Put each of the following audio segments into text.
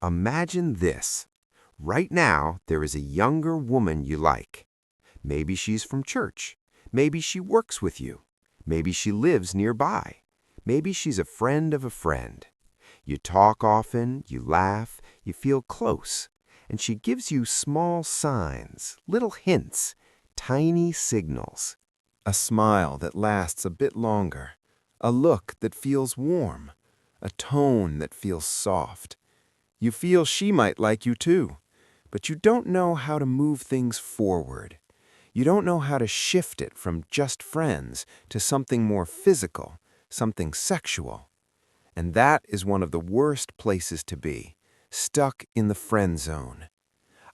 Imagine this. Right now, there is a younger woman you like. Maybe she's from church. Maybe she works with you. Maybe she lives nearby. Maybe she's a friend of a friend. You talk often, you laugh, you feel close, and she gives you small signs, little hints, tiny signals. A smile that lasts a bit longer, a look that feels warm, a tone that feels soft. You feel she might like you too, but you don't know how to move things forward. You don't know how to shift it from just friends to something more physical, something sexual. And that is one of the worst places to be, stuck in the friend zone.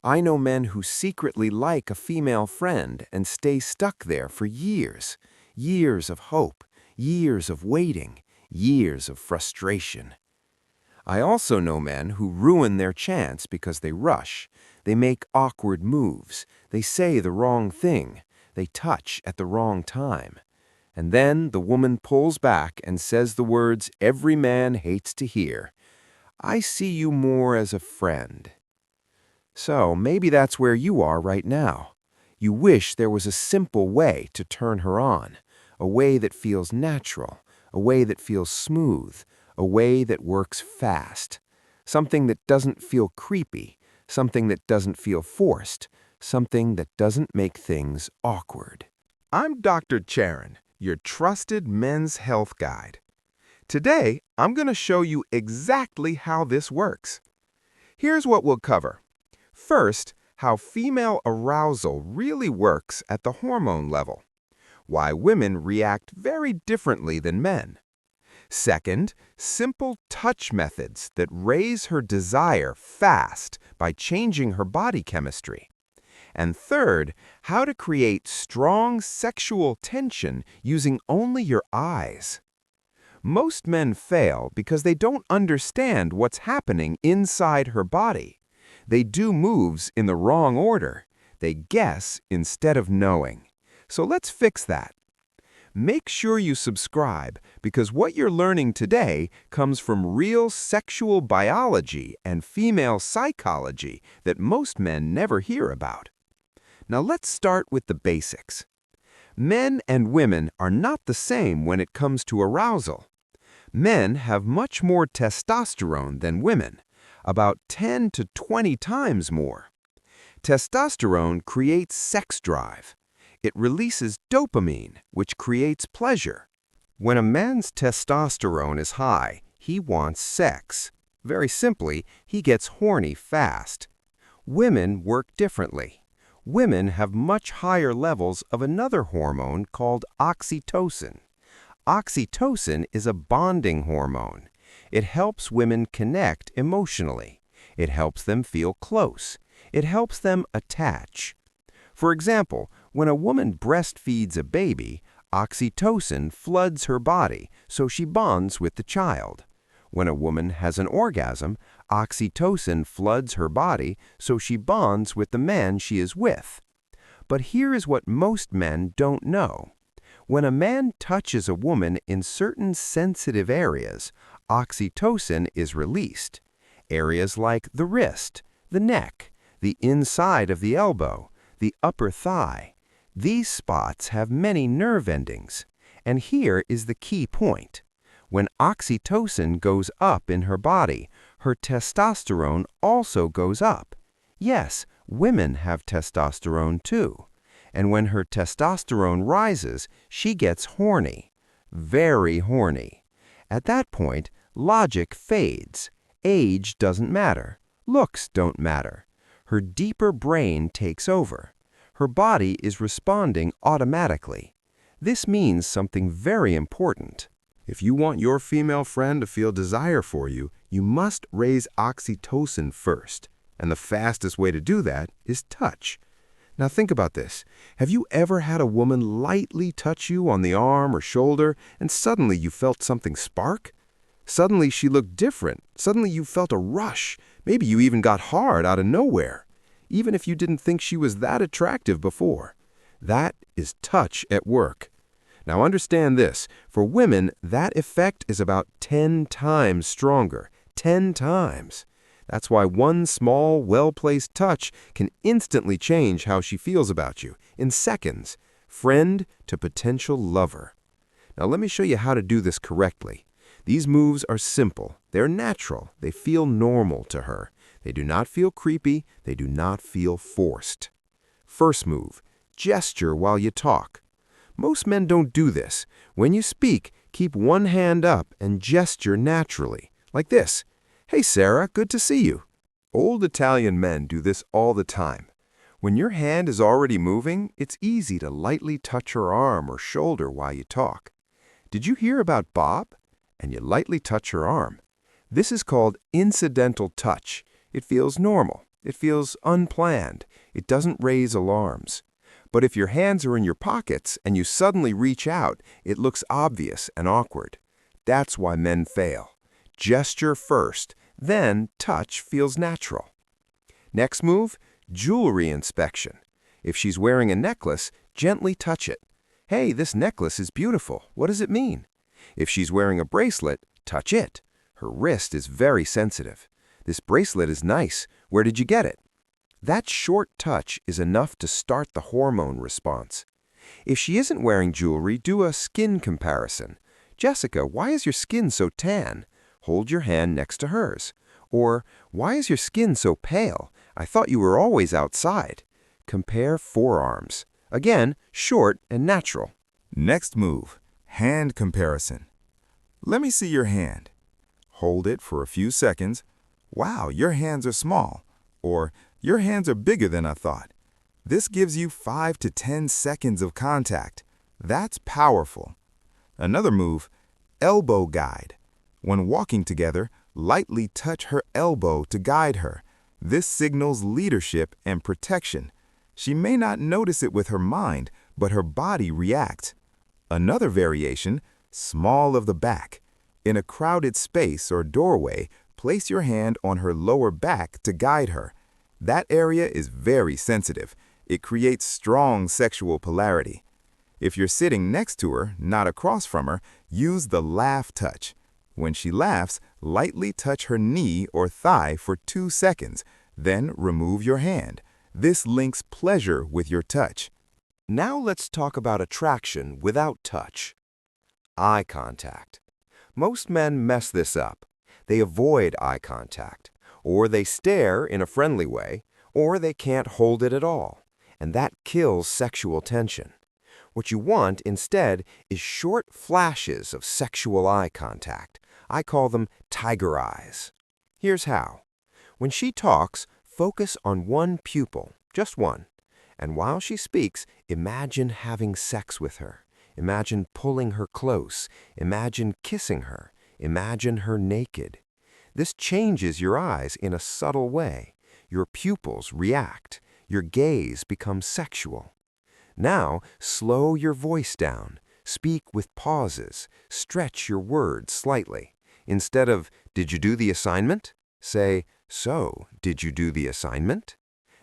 I know men who secretly like a female friend and stay stuck there for years, years of hope, years of waiting, years of frustration. I also know men who ruin their chance because they rush, they make awkward moves, they say the wrong thing, they touch at the wrong time. And then the woman pulls back and says the words every man hates to hear. I see you more as a friend. So maybe that's where you are right now. You wish there was a simple way to turn her on, a way that feels natural, a way that feels smooth, a way that works fast, something that doesn't feel creepy, something that doesn't feel forced, something that doesn't make things awkward. I'm Dr. Charon, your trusted men's health guide. Today, I'm going to show you exactly how this works. Here's what we'll cover. First, how female arousal really works at the hormone level. Why women react very differently than men. Second, simple touch methods that raise her desire fast by changing her body chemistry. And third, how to create strong sexual tension using only your eyes. Most men fail because they don't understand what's happening inside her body. They do moves in the wrong order. They guess instead of knowing. So let's fix that. Make sure you subscribe because what you're learning today comes from real sexual biology and female psychology that most men never hear about. Now let's start with the basics. Men and women are not the same when it comes to arousal. Men have much more testosterone than women, about 10 to 20 times more. Testosterone creates sex drive. It releases dopamine, which creates pleasure. When a man's testosterone is high, he wants sex. Very simply, he gets horny fast. Women work differently. Women have much higher levels of another hormone called oxytocin. Oxytocin is a bonding hormone. It helps women connect emotionally. It helps them feel close. It helps them attach. For example, when a woman breastfeeds a baby, oxytocin floods her body so she bonds with the child. When a woman has an orgasm, oxytocin floods her body so she bonds with the man she is with. But here is what most men don't know. When a man touches a woman in certain sensitive areas, oxytocin is released. Areas like the wrist, the neck, the inside of the elbow, the upper thigh. These spots have many nerve endings. And here is the key point. When oxytocin goes up in her body, her testosterone also goes up. Yes, women have testosterone too. And when her testosterone rises, she gets horny. Very horny. At that point, logic fades. Age doesn't matter. Looks don't matter. Her deeper brain takes over. Her body is responding automatically. This means something very important. If you want your female friend to feel desire for you, you must raise oxytocin first. And the fastest way to do that is touch. Now think about this. Have you ever had a woman lightly touch you on the arm or shoulder and suddenly you felt something spark? Suddenly she looked different. Suddenly you felt a rush. Maybe you even got hard out of nowhere, even if you didn't think she was that attractive before. That is touch at work. Now understand this. For women, that effect is about 10 times stronger. 10 times. That's why one small, well-placed touch can instantly change how she feels about you, in seconds, friend to potential lover. Now let me show you how to do this correctly. These moves are simple, they're natural, they feel normal to her. They do not feel creepy, they do not feel forced. First move, gesture while you talk. Most men don't do this. When you speak, keep one hand up and gesture naturally, like this. Hey Sarah, good to see you. Old Italian men do this all the time. When your hand is already moving, it's easy to lightly touch her arm or shoulder while you talk. Did you hear about Bob? And you lightly touch her arm. This is called incidental touch. It feels normal. It feels unplanned. It doesn't raise alarms. But if your hands are in your pockets and you suddenly reach out, it looks obvious and awkward. That's why men fail. Gesture first, then touch feels natural. Next move, jewelry inspection. If she's wearing a necklace, gently touch it. Hey, this necklace is beautiful. What does it mean? If she's wearing a bracelet, touch it. Her wrist is very sensitive. This bracelet is nice. Where did you get it? That short touch is enough to start the hormone response. If she isn't wearing jewelry, do a skin comparison. Jessica, why is your skin so tan? Hold your hand next to hers. Or, why is your skin so pale? I thought you were always outside. Compare forearms. Again, short and natural. Next move, hand comparison. Let me see your hand. Hold it for a few seconds. Wow, your hands are small. Or, your hands are bigger than I thought. This gives you 5 to 10 seconds of contact. That's powerful. Another move, elbow guide. When walking together, lightly touch her elbow to guide her. This signals leadership and protection. She may not notice it with her mind, but her body reacts. Another variation, small of the back. In a crowded space or doorway, place your hand on her lower back to guide her. That area is very sensitive. It creates strong sexual polarity. If you're sitting next to her, not across from her, use the laugh touch. When she laughs, lightly touch her knee or thigh for 2 seconds, then remove your hand. This links pleasure with your touch. Now let's talk about attraction without touch. Eye contact. Most men mess this up. They avoid eye contact, or they stare in a friendly way, or they can't hold it at all, and that kills sexual tension. What you want instead is short flashes of sexual eye contact. I call them tiger eyes. Here's how. When she talks, focus on one pupil, just one. And while she speaks, imagine having sex with her. Imagine pulling her close. Imagine kissing her. Imagine her naked. This changes your eyes in a subtle way. Your pupils react. Your gaze becomes sexual. Now, slow your voice down. Speak with pauses. Stretch your words slightly. Instead of, "Did you do the assignment?" say, "So, did you do the assignment?"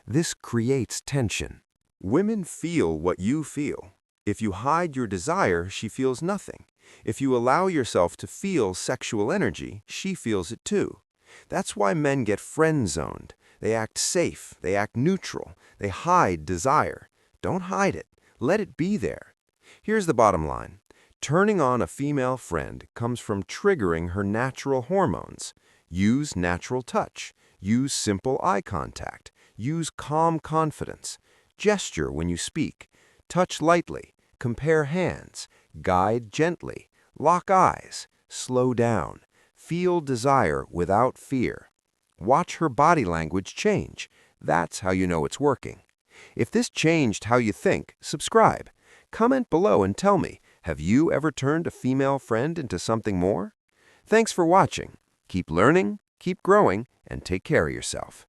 This creates tension. Women feel what you feel. If you hide your desire, she feels nothing. If you allow yourself to feel sexual energy, she feels it too. That's why men get friend-zoned. They act safe, they act neutral, they hide desire. Don't hide it. Let it be there. Here's the bottom line. Turning on a female friend comes from triggering her natural hormones. Use natural touch. Use simple eye contact. Use calm confidence. Gesture when you speak. Touch lightly. Compare hands. Guide gently. Lock eyes. Slow down. Feel desire without fear. Watch her body language change. That's how you know it's working. If this changed how you think, subscribe. Comment below and tell me, have you ever turned a female friend into something more? Thanks for watching. Keep learning, keep growing, and take care of yourself.